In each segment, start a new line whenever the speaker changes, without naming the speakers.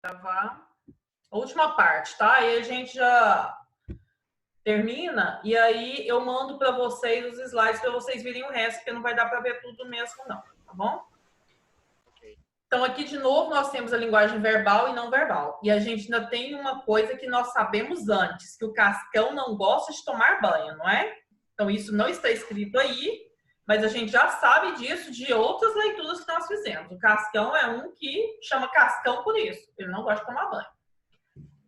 Gravar. A última parte, tá? Aí a gente já termina e aí eu mando para vocês os slides para vocês verem o resto, porque não vai dar para ver tudo mesmo não, tá bom? Então aqui de novo nós temos a linguagem verbal e não verbal. E a gente ainda tem uma coisa que nós sabemos antes, que o Cascão não gosta de tomar banho, não é? Então isso não está escrito aí, mas a gente já sabe disso de outras leituras que nós fizemos. O Cascão é um que chama Cascão por isso, ele não gosta de tomar banho.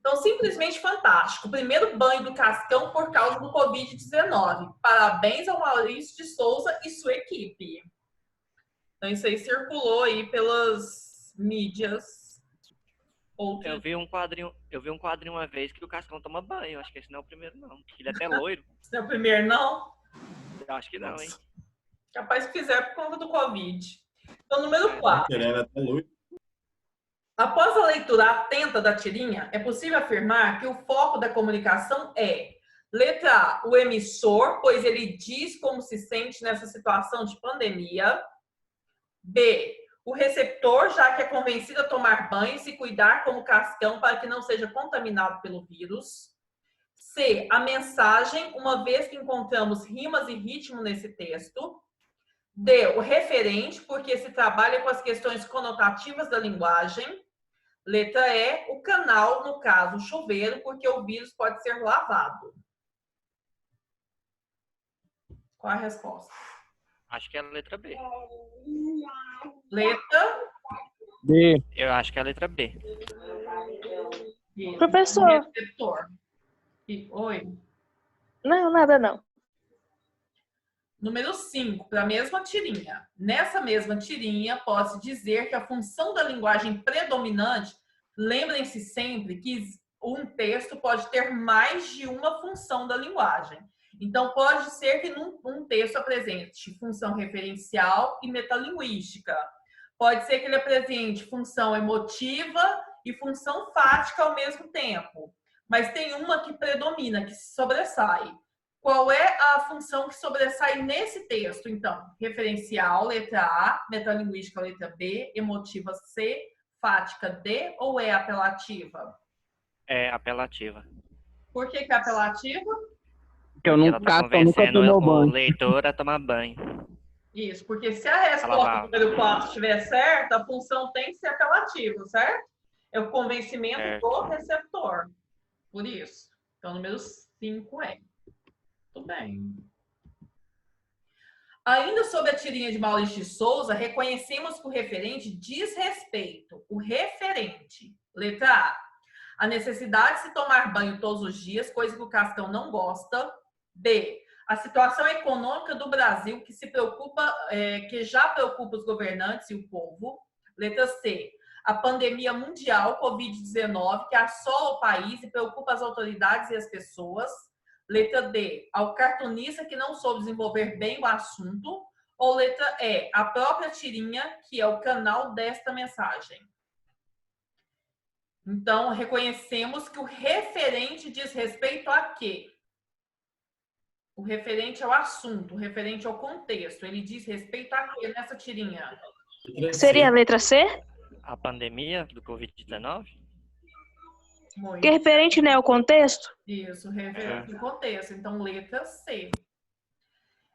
Então, simplesmente fantástico. O primeiro banho do Cascão por causa do Covid-19. Parabéns ao Maurício de Souza e sua equipe. Então, isso aí circulou aí pelas mídias.
Eu vi um quadrinho uma vez que o Cascão toma banho. Acho que esse não é o primeiro, não. Ele é até loiro.
Esse não é o primeiro, não?
Eu acho que não, hein?
Capaz que fizer por conta do Covid. Então, número 4.
Ele era até loiro.
Após a leitura atenta da tirinha, é possível afirmar que o foco da comunicação é: letra A, o emissor, pois ele diz como se sente nessa situação de pandemia. B, o receptor, já que é convencido a tomar banho e se cuidar como Cascão para que não seja contaminado pelo vírus. C, a mensagem, uma vez que encontramos rimas e ritmo nesse texto. D, o referente, porque se trabalha com as questões conotativas da linguagem. Letra E, o canal, no caso, o chuveiro, porque o vírus pode ser lavado. Qual a resposta?
Acho que é a letra B.
Letra
B.
Eu acho que é a letra B.
E
Professor.
receptor. Oi.
Não, nada não.
Número 5, para a mesma tirinha. Nessa mesma tirinha, pode-se dizer que a função da linguagem predominante, lembrem-se sempre que um texto pode ter mais de uma função da linguagem. Então, pode ser que num texto apresente função referencial e metalinguística. Pode ser que ele apresente função emotiva e função fática ao mesmo tempo. Mas tem uma que predomina, que se sobressai. Qual é a função que sobressai nesse texto, então? Referencial, letra A, metalinguística, letra B, emotiva C, fática D ou é apelativa?
É apelativa.
Por que é apelativa?
Que eu
Ela tá
nunca tomou
convencendo o
banho.
leitor a tomar banho.
Isso, porque se a resposta número 4 estiver certa, a função tem que ser apelativa, certo? É o convencimento do receptor. Por isso. Então, número 5 é. Tudo bem. Ainda sobre a tirinha de Maurício de Souza, reconhecemos que o referente diz respeito. O referente. Letra A. A necessidade de se tomar banho todos os dias, coisa que o Cascão não gosta. B. A situação econômica do Brasil que que já preocupa os governantes e o povo. Letra C. A pandemia mundial Covid-19 que assola o país e preocupa as autoridades e as pessoas. Letra D, ao cartunista que não soube desenvolver bem o assunto. Ou letra E, a própria tirinha, que é o canal desta mensagem. Então, reconhecemos que o referente diz respeito a quê? O referente ao assunto, o referente ao contexto. Ele diz respeito a quê nessa tirinha?
Seria a letra C?
A pandemia do Covid-19?
Que referente, né, ao contexto?
Isso, referente ao contexto. Então, letra C.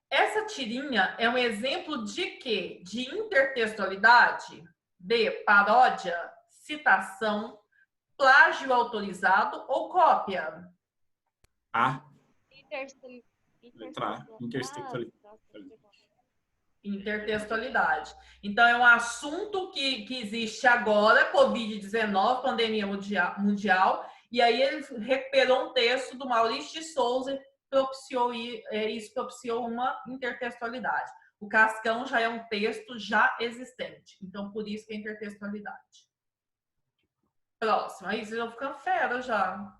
Essa tirinha é um exemplo de quê? De intertextualidade? B, paródia, citação, plágio autorizado ou cópia?
A. Letra A.
Intertextualidade. Então, é um assunto que existe agora, Covid-19, pandemia mundial, e aí ele recuperou um texto do Maurício de Souza e isso propiciou uma intertextualidade. O Cascão já é um texto já existente, então por isso que é intertextualidade. Próximo, aí vocês vão ficando fera já.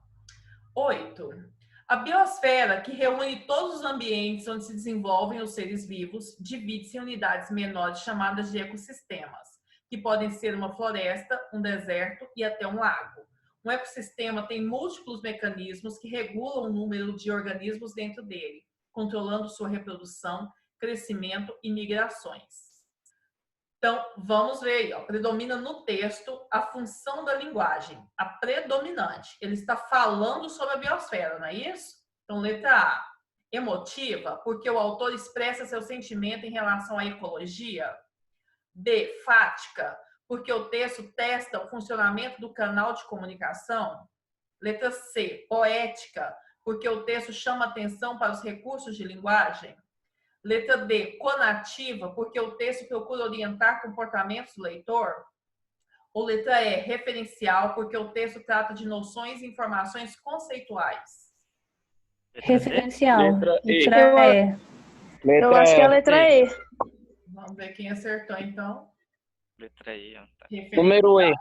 8. A biosfera, que reúne todos os ambientes onde se desenvolvem os seres vivos, divide-se em unidades menores chamadas de ecossistemas, que podem ser uma floresta, um deserto e até um lago. Um ecossistema tem múltiplos mecanismos que regulam o número de organismos dentro dele, controlando sua reprodução, crescimento e migrações. Então, vamos ver aí, ó. Predomina no texto a função da linguagem, a predominante. Ele está falando sobre a biosfera, não é isso? Então, letra A, emotiva, porque o autor expressa seu sentimento em relação à ecologia. B, fática, porque o texto testa o funcionamento do canal de comunicação. Letra C, poética, porque o texto chama atenção para os recursos de linguagem. Letra D, conativa, porque o texto procura orientar comportamentos do leitor. Ou letra E, referencial, porque o texto trata de noções e informações conceituais.
Referencial.
Letra E.
Letra E. Eu
Letra
acho que é a
E.
letra E.
Vamos ver quem acertou, então.
Letra I, ó. Tá.
Número E.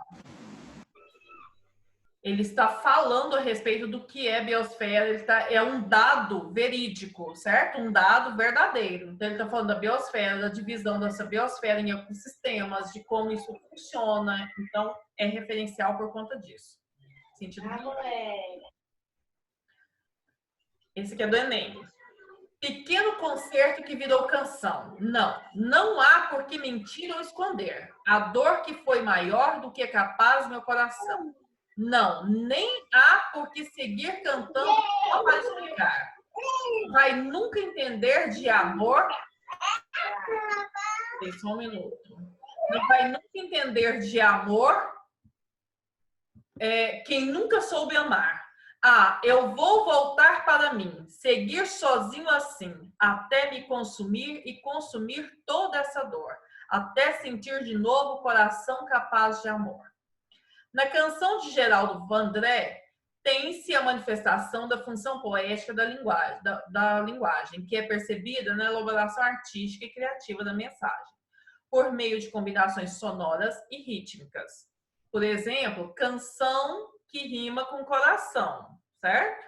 Ele está falando a respeito do que é biosfera, é um dado verídico, certo? Um dado verdadeiro. Então, ele está falando da biosfera, da divisão dessa biosfera em ecossistemas, de como isso funciona. Então, é referencial por conta disso. Sentido Esse aqui é do Enem. Pequeno concerto que virou canção. Não há por que mentir ou esconder. A dor que foi maior do que é capaz meu coração. Não, nem há por que seguir cantando só para explicar. Vai nunca entender de amor. Tem só um minuto. Não vai nunca entender de amor quem nunca soube amar. Ah, eu vou voltar para mim, seguir sozinho assim, até me consumir e consumir toda essa dor, até sentir de novo o coração capaz de amor. Na canção de Geraldo Vandré, tem-se a manifestação da função poética da linguagem, que é percebida na elaboração artística e criativa da mensagem, por meio de combinações sonoras e rítmicas. Por exemplo, canção que rima com coração, certo?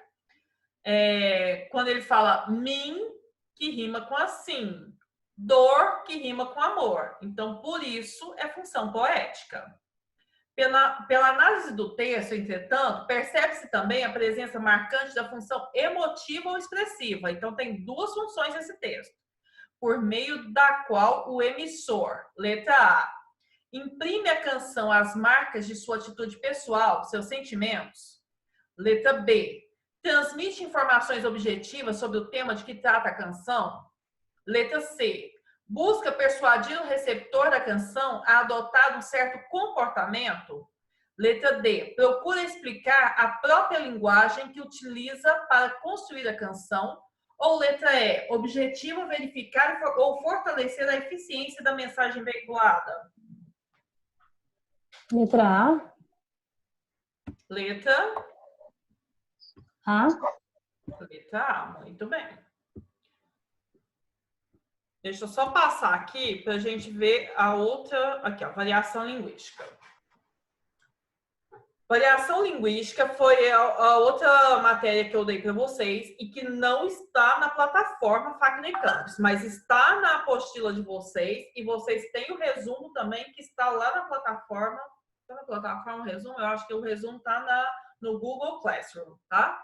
Quando ele fala mim, que rima com assim, dor, que rima com amor. Então, por isso, é função poética. Pela análise do texto, entretanto, percebe-se também a presença marcante da função emotiva ou expressiva. Então, tem duas funções nesse texto, por meio da qual o emissor, letra A, imprime à canção as marcas de sua atitude pessoal, seus sentimentos. Letra B, transmite informações objetivas sobre o tema de que trata a canção. Letra C, busca persuadir o receptor da canção a adotar um certo comportamento. Letra D, procura explicar a própria linguagem que utiliza para construir a canção. Ou letra E, objetiva verificar ou fortalecer a eficiência da mensagem veiculada.
Letra A.
Letra
A.
Letra A, muito bem. Deixa eu só passar aqui para a gente ver a outra, aqui, ó, variação linguística. Variação linguística foi a outra matéria que eu dei para vocês e que não está na plataforma Facne Campus, mas está na apostila de vocês e vocês têm o resumo também que está lá na plataforma. Está na plataforma o resumo? Eu acho que o resumo está no Google Classroom, tá?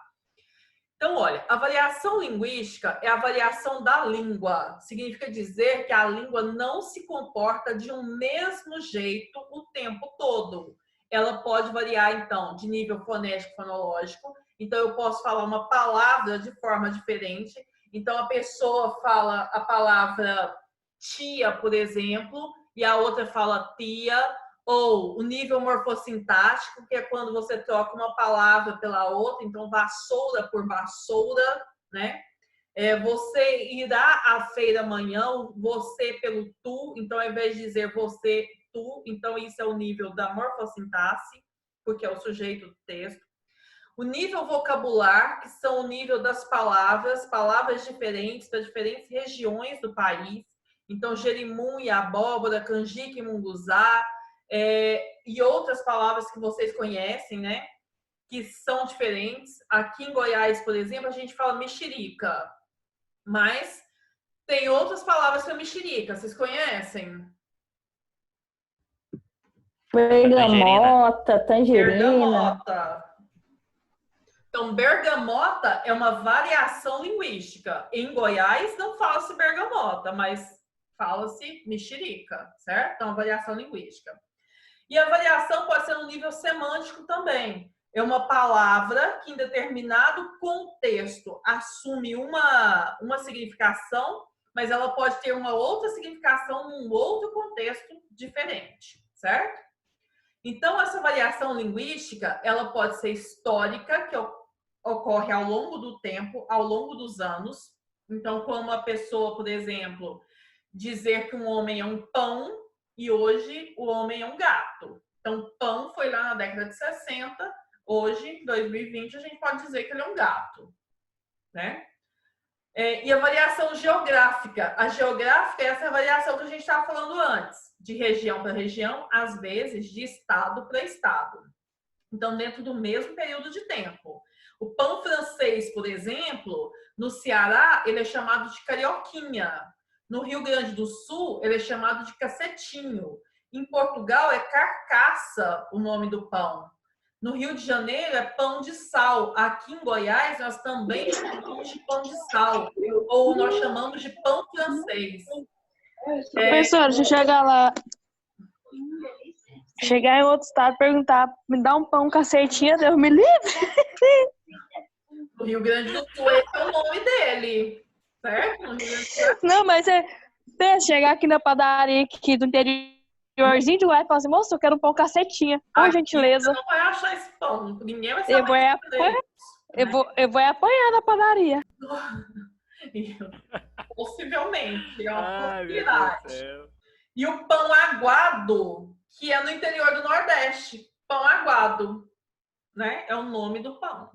Então, olha, a variação linguística é a variação da língua. Significa dizer que a língua não se comporta de um mesmo jeito o tempo todo. Ela pode variar, então, de nível fonético, fonológico. Então, eu posso falar uma palavra de forma diferente. Então, a pessoa fala a palavra tia, por exemplo, e a outra fala tia. Ou o nível morfossintático, que é quando você troca uma palavra pela outra. Então, vassoura por vassoura, né? Você irá à feira amanhã, você pelo tu. Então, ao invés de dizer você, tu, então isso é o nível da morfossintaxe, porque é o sujeito do texto. O nível vocabular, que são o nível das palavras diferentes para diferentes regiões do país. Então, jerimum e abóbora, canjica e munguzá, e outras palavras que vocês conhecem, né? Que são diferentes. Aqui em Goiás, por exemplo, a gente fala mexerica, mas tem outras palavras para mexerica. Vocês conhecem?
Bergamota, tangerina.
Bergamota. Então, bergamota é uma variação linguística. Em Goiás não fala-se bergamota, mas fala-se mexerica, certo? Então, a variação linguística. E a variação pode ser no nível semântico também. É uma palavra que em determinado contexto assume uma significação, mas ela pode ter uma outra significação num outro contexto diferente, certo? Então, essa variação linguística, ela pode ser histórica, que ocorre ao longo do tempo, ao longo dos anos. Então, como uma pessoa, por exemplo, dizer que um homem é um pão e hoje o homem é um gato. Então, pão foi lá na década de 60, hoje, 2020, a gente pode dizer que ele é um gato, né? E a variação geográfica. A geográfica é essa variação que a gente estava falando antes, de região para região, às vezes de estado para estado. Então, dentro do mesmo período de tempo. O pão francês, por exemplo, no Ceará, ele é chamado de carioquinha. No Rio Grande do Sul, ele é chamado de cacetinho. Em Portugal, é carcaça o nome do pão. No Rio de Janeiro, é pão de sal. Aqui em Goiás, nós também chamamos de pão de sal. Ou nós chamamos de pão francês.
Professor, deixa eu chegar lá. Chegar em outro estado e perguntar, me dá um pão cacetinha, Deus me livre.
No Rio Grande do Sul, esse é o nome dele. Certo? No Rio Grande do Sul.
Não, mas você chegar aqui na padaria aqui do interiorzinho de Goiás e falar assim, moço, eu quero um pão cacetinha, por gentileza.
Você não vai achar esse pão. Ninguém vai saber.
Eu vou apanhar na padaria.
Possivelmente. É uma possibilidade. E o pão aguado, que é no interior do Nordeste. Pão aguado, né? É o nome do pão.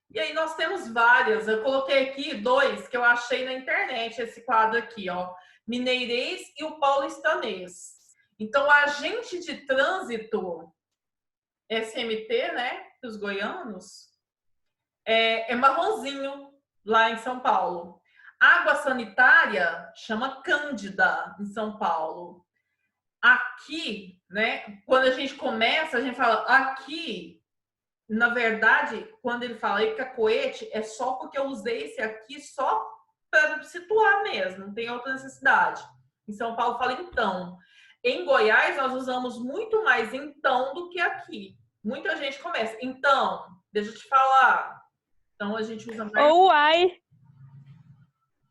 E aí nós temos várias. Eu coloquei aqui 2 que eu achei na internet, esse quadro aqui, ó. Mineirês e o paulistanês. Então, o agente de trânsito, SMT, né? Dos goianos, é marronzinho lá em São Paulo. Água sanitária chama Cândida em São Paulo. Aqui, né? Quando a gente começa, a gente fala aqui. Na verdade, quando ele fala aí cacoete, é só porque eu usei esse aqui só para situar mesmo, não tem outra necessidade. Em São Paulo fala então. Em Goiás, nós usamos muito mais então do que aqui. Muita gente começa, então, deixa eu te falar. Então, a gente usa mais...
Ou uai.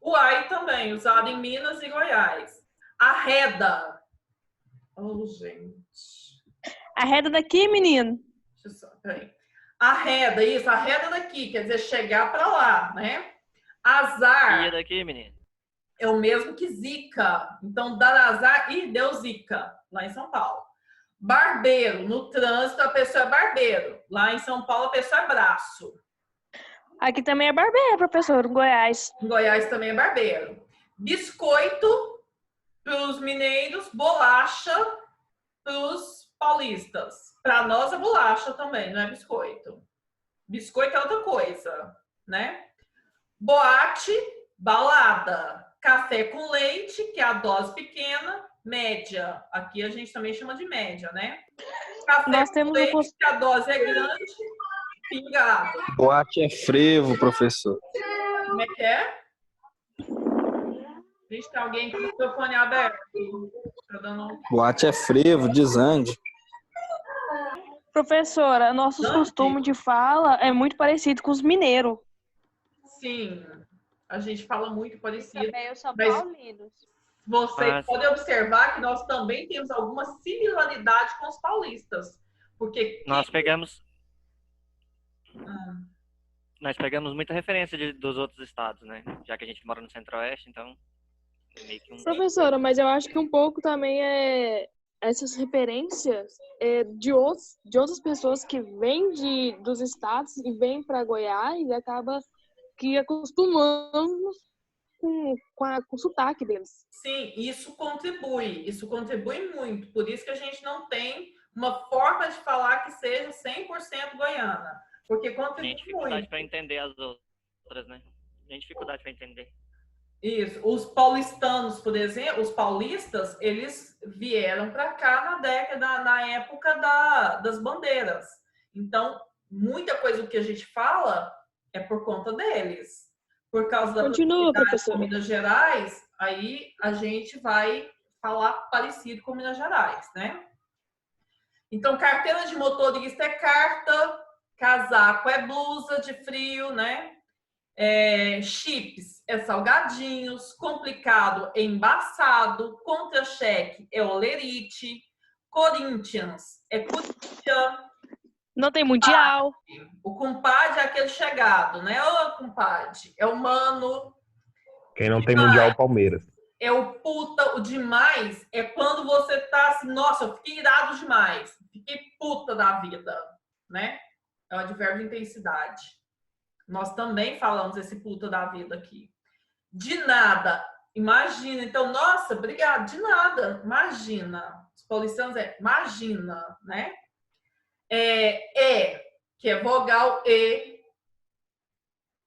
Uai também, usado em Minas e Goiás. Arreda. Oh, gente.
Arreda daqui, menino.
Deixa eu só, peraí. Arreda, isso, arreda daqui, quer dizer, chegar para lá, né? Azar.
Ia daqui, menino.
É o mesmo que zica. Então, dar azar e deu zica, lá em São Paulo. Barbeiro, no trânsito a pessoa é barbeiro. Lá em São Paulo a pessoa é braço.
Aqui também é barbeiro, professor, em Goiás.
Em Goiás também é barbeiro. Biscoito para os mineiros, bolacha para os paulistas. Para nós é bolacha também, não é biscoito. Biscoito é outra coisa, né? Boate, balada. Café com leite, que é a dose pequena. Média. Aqui a gente também chama de média, né? Café com leite, que a dose é grande. Pingado.
Boate é frevo, professor.
Como é que é? Gente, tem alguém com o microfone aberto. Tá dando...
Boate é frevo, desande.
Professora, nossos costumes de fala é muito parecido com os mineiros.
Sim, a gente fala muito parecido.
Também eu sou paulinos.
Vocês podem observar que nós também temos alguma similaridade com os paulistas. Porque
nós pegamos muita referência dos outros estados, né? Já que a gente mora no Centro-Oeste, então... Meio que
Professora, mas eu acho que um pouco também essas referências de outras pessoas que vêm dos estados e vêm para Goiás e acaba que acostumamos com o sotaque deles.
Sim, isso contribui muito. Por isso que a gente não tem uma forma de falar que seja 100% goiana, porque contribui
tem dificuldade para entender as outras, né? Tem dificuldade para entender.
Isso. Os paulistanos, por exemplo, os paulistas, eles vieram para cá na época das bandeiras. Então, muita coisa que a gente fala é por conta deles. por causa da
Continua,
proximidade com
professora.
Minas Gerais, aí a gente vai falar parecido com Minas Gerais, né? Então, carteira de motorista é carta, casaco é blusa de frio, né? Chips é salgadinhos, complicado é embaçado, contra-cheque é olerite, Corinthians é Corinthians,
Não tem mundial.
o compadre é aquele chegado, né? Ô, compadre, é o mano,
Quem não tem mundial, Palmeiras.
é o puta, o demais é quando você tá assim, nossa, eu fiquei irado demais, fiquei puta da vida, né? É o advérbio de intensidade. Nós também falamos esse puta da vida aqui. De nada, imagina. Então, nossa, obrigado, de nada, imagina. Os paulistanos imagina, né? Que é vogal E.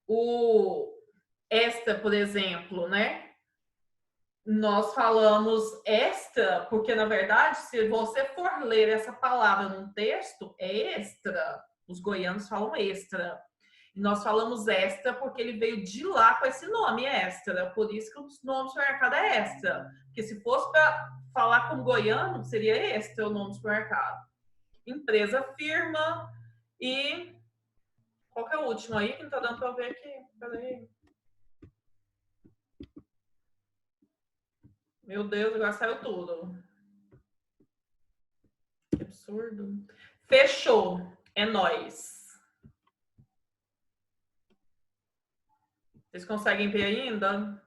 O esta, por exemplo, né? Nós falamos extra, porque, na verdade, se você for ler essa palavra num texto, é extra. Os goianos falam extra. E nós falamos extra porque ele veio de lá com esse nome, extra. Por isso que o nome do supermercado é extra. Porque se fosse para falar como goiano, seria extra o nome do supermercado. Empresa, firma e... Qual que é o último aí que não tá dando para ver aqui? Peraí. Meu Deus, agora saiu tudo. Que absurdo. Fechou. É nóis. Vocês conseguem ver ainda?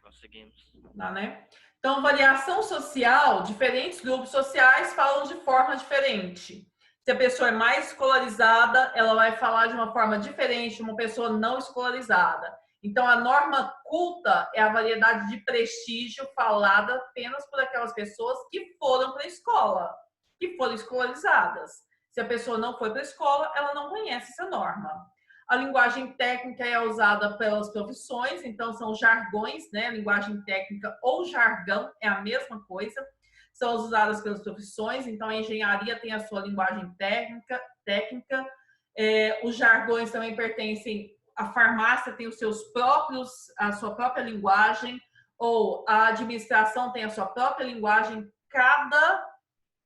Conseguimos.
Dá, né? Então, variação social, diferentes grupos sociais falam de forma diferente. Se a pessoa é mais escolarizada, ela vai falar de uma forma diferente de uma pessoa não escolarizada. Então, a norma culta é a variedade de prestígio falada apenas por aquelas pessoas que foram para a escola, que foram escolarizadas. Se a pessoa não foi para a escola, ela não conhece essa norma. A linguagem técnica é usada pelas profissões, então são jargões, né? Linguagem técnica ou jargão é a mesma coisa. São usadas pelas profissões, então a engenharia tem a sua linguagem técnica. Os jargões também pertencem, a farmácia tem os seus próprios, a sua própria linguagem, ou a administração tem a sua própria linguagem. Cada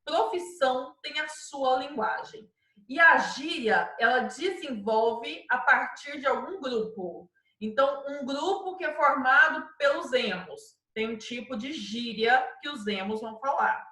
profissão tem a sua linguagem. E a gíria, ela desenvolve a partir de algum grupo. Então, um grupo que é formado pelos emos, tem um tipo de gíria que os emos vão falar.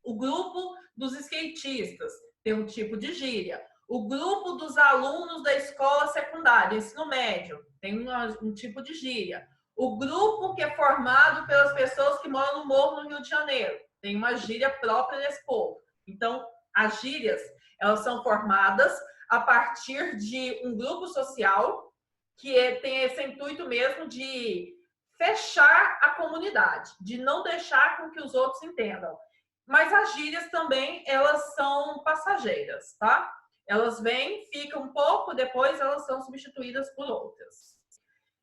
O grupo dos skatistas tem um tipo de gíria. O grupo dos alunos da escola secundária, ensino médio, tem um tipo de gíria. O grupo que é formado pelas pessoas que moram no morro no Rio de Janeiro, tem uma gíria própria desse povo. Então, as gírias, elas são formadas a partir de um grupo social que tem esse intuito mesmo de fechar a comunidade, de não deixar com que os outros entendam. Mas as gírias também, elas são passageiras, tá? Elas vêm, ficam um pouco, depois elas são substituídas por outras.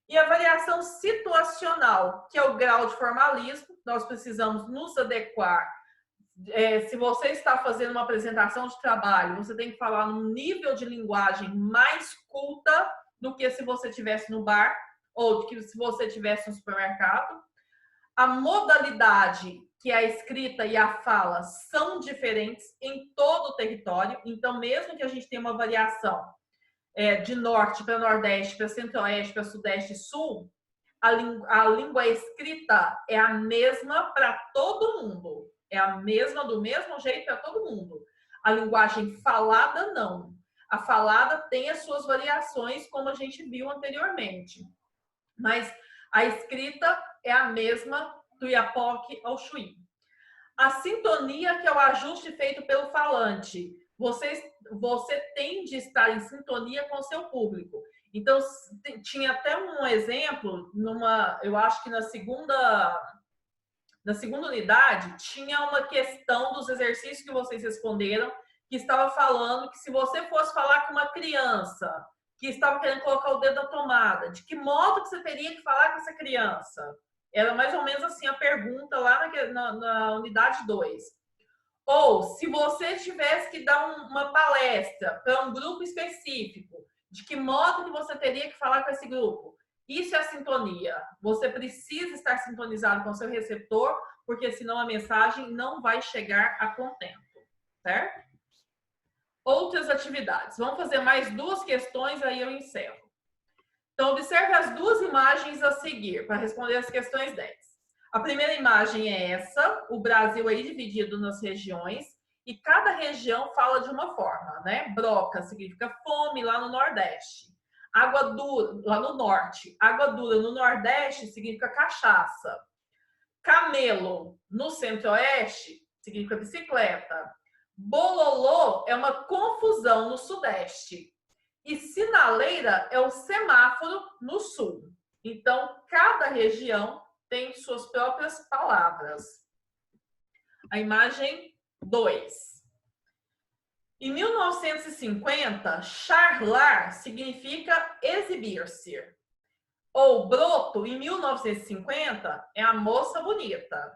E a variação situacional, que é o grau de formalismo, nós precisamos nos adequar. Se você está fazendo uma apresentação de trabalho, você tem que falar num nível de linguagem mais culta do que se você estivesse no bar ou do que se você estivesse no supermercado. A modalidade, que é a escrita e a fala, são diferentes em todo o território. Então, mesmo que a gente tenha uma variação de norte para nordeste, para centro-oeste, para sudeste e sul, a língua escrita é a mesma para todo mundo. É a mesma, do mesmo jeito para todo mundo. A linguagem falada, não. A falada tem as suas variações, como a gente viu anteriormente. Mas a escrita é a mesma do Iapoque ao Chuí. A sintonia, que é o ajuste feito pelo falante. Você tem de estar em sintonia com o seu público. Então, tinha até um exemplo, eu acho que na segunda unidade, tinha uma questão dos exercícios que vocês responderam, que estava falando que se você fosse falar com uma criança que estava querendo colocar o dedo na tomada, de que modo que você teria que falar com essa criança? Era mais ou menos assim a pergunta lá na unidade 2. Ou, se você tivesse que dar uma palestra para um grupo específico, De que modo que você teria que falar com esse grupo? Isso é a sintonia. Você precisa estar sintonizado com o seu receptor, porque senão a mensagem não vai chegar a contento, certo? Outras atividades. Vamos fazer mais 2 questões, aí eu encerro. Então, observe as 2 imagens a seguir para responder as questões 10. A primeira imagem é essa, o Brasil aí dividido nas regiões, e cada região fala de uma forma, né? Broca significa fome lá no Nordeste. Água dura, lá no Norte. Água dura no Nordeste significa cachaça. Camelo no Centro-Oeste significa bicicleta. Bololô é uma confusão no Sudeste. E sinaleira é o semáforo no Sul. Então, cada região tem suas próprias palavras. A imagem 2. Em 1950, charlar significa exibir-se. Ou broto, em 1950, é a moça bonita.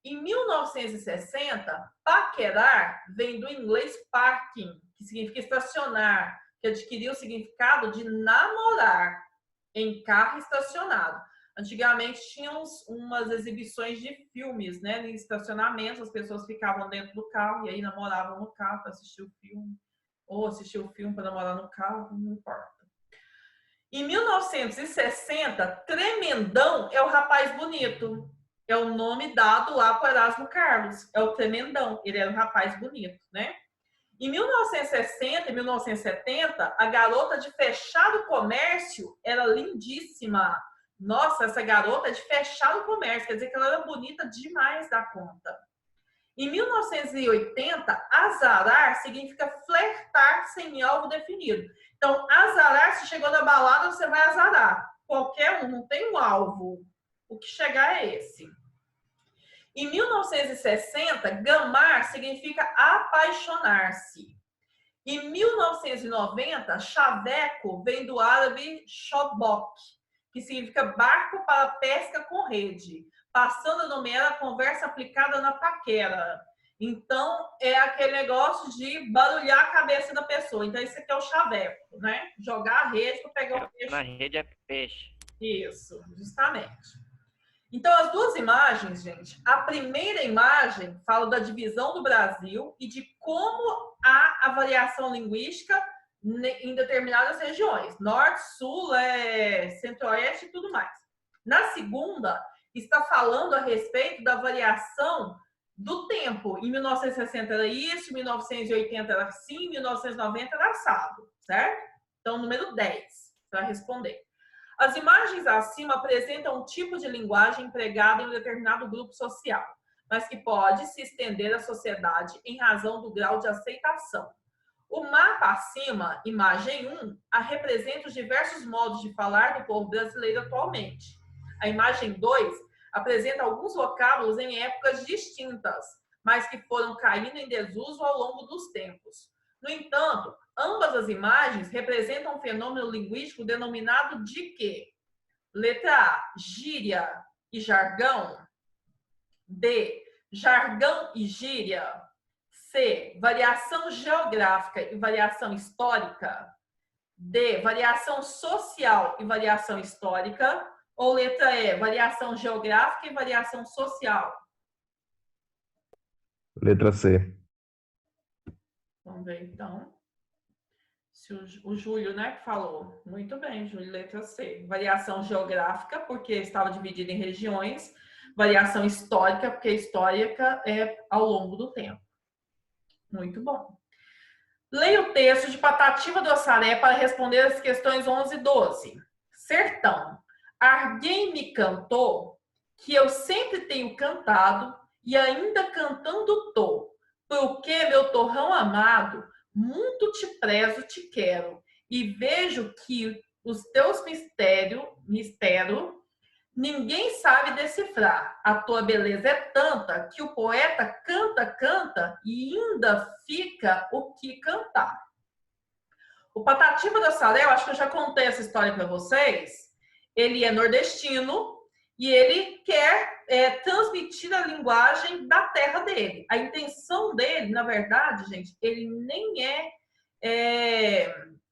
Em 1960, paquerar vem do inglês parking, que significa estacionar, que adquiriu o significado de namorar em carro estacionado. Antigamente tinham umas exibições de filmes, né? Em estacionamentos, as pessoas ficavam dentro do carro e aí namoravam no carro para assistir o filme. Ou assistir o filme para namorar no carro, não importa. Em 1960, tremendão é o rapaz bonito. É o nome dado lá para Erasmo Carlos. É o tremendão. Ele era um rapaz bonito, né? Em 1960 e 1970, a garota de fechado comércio era lindíssima. Nossa, essa garota é de fechado comércio, quer dizer que ela era bonita demais da conta. Em 1980, azarar significa flertar sem alvo definido. Então, azarar, se chegou na balada, você vai azarar. Qualquer um, não tem um alvo. O que chegar é esse. Em 1960, gamar significa apaixonar-se. Em 1990, chaveco vem do árabe shobok, que significa barco para pesca com rede, passando a nomear a conversa aplicada na paquera. Então, é aquele negócio de barulhar a cabeça da pessoa. Então, esse aqui é o chaveco, né? Jogar a rede para pegar o peixe.
Na rede é peixe.
Isso, justamente. Então, as 2 imagens, gente, a primeira imagem fala da divisão do Brasil e de como há a variação linguística em determinadas regiões. Norte, Sul, Centro-Oeste e tudo mais. Na segunda, está falando a respeito da variação do tempo. Em 1960 era isso, em 1980 era assim, em 1990 era assado, certo? Então, número 10, para responder. As imagens acima apresentam um tipo de linguagem empregada em um determinado grupo social, mas que pode se estender à sociedade em razão do grau de aceitação. O mapa acima, imagem 1, representa os diversos modos de falar do povo brasileiro atualmente. A imagem 2 apresenta alguns vocábulos em épocas distintas, mas que foram caindo em desuso ao longo dos tempos. No entanto, ambas as imagens representam um fenômeno linguístico denominado de quê? Letra A, gíria e jargão. B, jargão e gíria. C, variação geográfica e variação histórica. D, variação social e variação histórica. Ou letra E, variação geográfica e variação social.
Letra C.
Vamos ver, então. Se o Júlio, né, que falou. Muito bem, Júlio, letra C. Variação geográfica, porque estava dividida em regiões. Variação histórica, porque histórica é ao longo do tempo. Muito bom. Leia o texto de Patativa do Assaré para responder as questões 11 e 12. Sertão. Alguém me cantou que eu sempre tenho cantado e ainda cantando tô. Porque, meu torrão amado, muito te prezo, te quero, e vejo que os teus mistério, ninguém sabe decifrar. A tua beleza é tanta que o poeta canta e ainda fica o que cantar. O Patativa do Assaré, eu acho que eu já contei essa história para vocês. Ele é nordestino e ele quer transmitir a linguagem da terra dele. A intenção dele, na verdade, gente, ele nem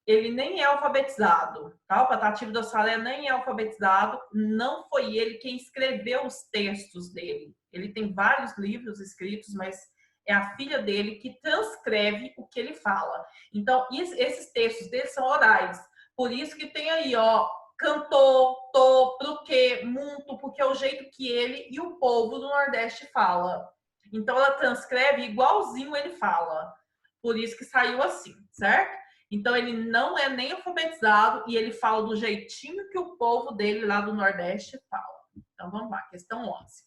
ele nem é alfabetizado, tá? O Patativa do Salé nem é alfabetizado, não foi ele quem escreveu os textos dele. Ele tem vários livros escritos, mas é a filha dele que transcreve o que ele fala. Então, esses textos dele são orais. Por isso que tem aí, ó, cantou, tô, pro quê, muito, porque é o jeito que ele e o povo do Nordeste fala. Então, ela transcreve igualzinho ele fala. Por isso que saiu assim, certo? Então, ele não é nem alfabetizado e ele fala do jeitinho que o povo dele lá do Nordeste fala. Então, vamos lá, questão 11.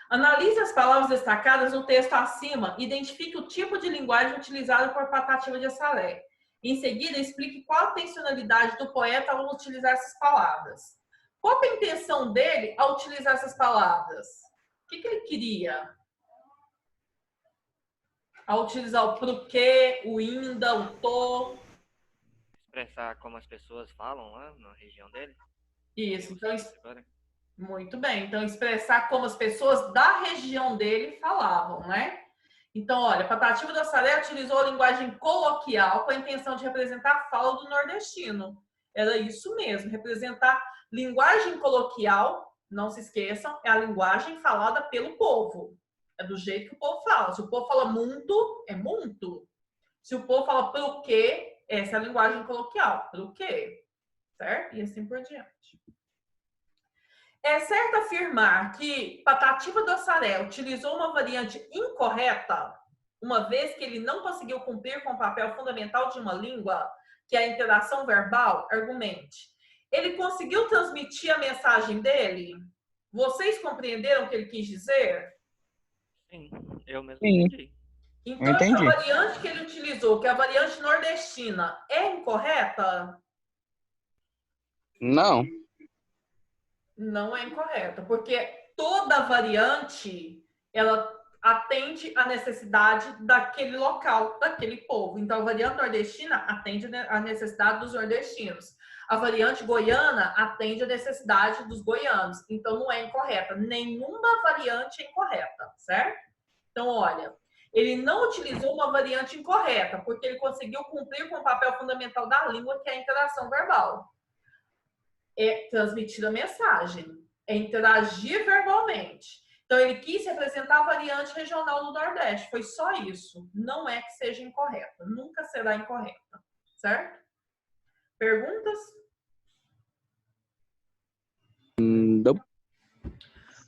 Analise as palavras destacadas no texto acima e identifique o tipo de linguagem utilizada por Patativa de Salé. Em seguida, explique qual a intencionalidade do poeta ao utilizar essas palavras. Qual a intenção dele ao utilizar essas palavras? O que ele queria? Ao utilizar o porquê, o ainda, o tô.
Expressar como as pessoas falam lá na região dele.
Isso, então, muito bem. Então, expressar como as pessoas da região dele falavam, né? Então, olha, Patativa do Salé utilizou a linguagem coloquial com a intenção de representar a fala do nordestino. Era isso mesmo, representar linguagem coloquial, não se esqueçam, é a linguagem falada pelo povo. É do jeito que o povo fala. Se o povo fala muito, é muito. Se o povo fala pro quê, essa é a linguagem coloquial. Pro quê? Certo? E assim por diante. É certo afirmar que Patativa do Salé utilizou uma variante incorreta, uma vez que ele não conseguiu cumprir com o papel fundamental de uma língua, que é a interação verbal? Argumente. Ele conseguiu transmitir a mensagem dele? Vocês compreenderam o que ele quis dizer?
Sim, eu mesmo
Sim.
entendi.
Então,
Eu entendi.
essa variante que ele utilizou, que é a variante nordestina, é incorreta?
Não.
Não é incorreta, porque toda variante, ela atende à necessidade daquele local, daquele povo. Então, a variante nordestina atende à necessidade dos nordestinos. A variante goiana atende à necessidade dos goianos. Então, não é incorreta. Nenhuma variante é incorreta, certo? Então, olha, ele não utilizou uma variante incorreta, porque ele conseguiu cumprir com o papel fundamental da língua, que é a interação verbal. É transmitir a mensagem, é interagir verbalmente. Então, ele quis representar a variante regional do Nordeste. Foi só isso. Não é que seja incorreta. Nunca será incorreta. Certo? Perguntas?
Não.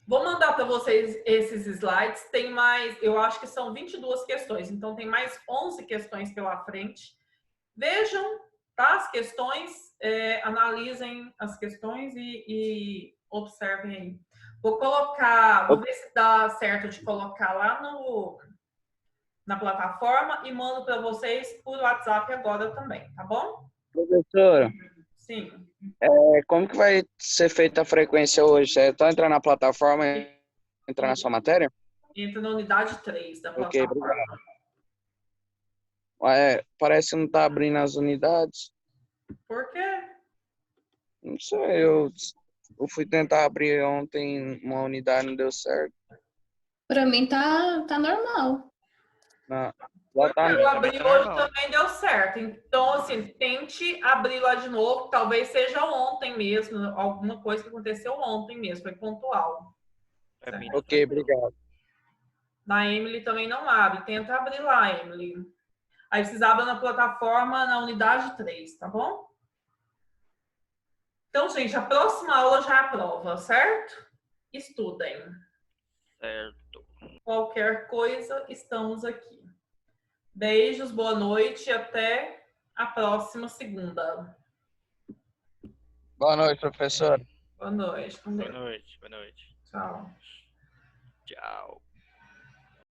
Vou mandar para vocês esses slides. Tem mais, eu acho que são 22 questões. Então, tem mais 11 questões pela frente. Vejam, tá? As questões, analisem as questões e observem aí. Vou colocar, vou ver se dá certo de colocar lá na plataforma e mando para vocês por WhatsApp agora também, tá bom?
Professora,
Sim.
como que vai ser feita a frequência hoje? É só entrar na plataforma e entrar na sua matéria?
Entra na unidade 3 da
Ok,
plataforma.
obrigado. Parece que não tá abrindo as unidades.
Por quê?
Não sei, eu fui tentar abrir ontem uma unidade, não deu certo.
Pra mim tá normal.
Não, lá tá,
Eu abri
Também tá
hoje
normal.
também deu certo. Então, assim, tente abrir lá de novo. Talvez seja ontem mesmo, alguma coisa que aconteceu ontem mesmo, foi pontual.
Pra mim,
ok, obrigado.
Na Emily também não abre. Tenta abrir lá, Emily. Aí vocês abrem na plataforma na unidade 3, tá bom? Então, gente, a próxima aula já é a prova, certo? Estudem.
certo.
Qualquer coisa, estamos aqui. Beijos, boa noite e até a próxima segunda.
Boa noite, professor.
Boa noite. Com
Boa
Deus.
noite, boa noite.
Tchau.
Tchau.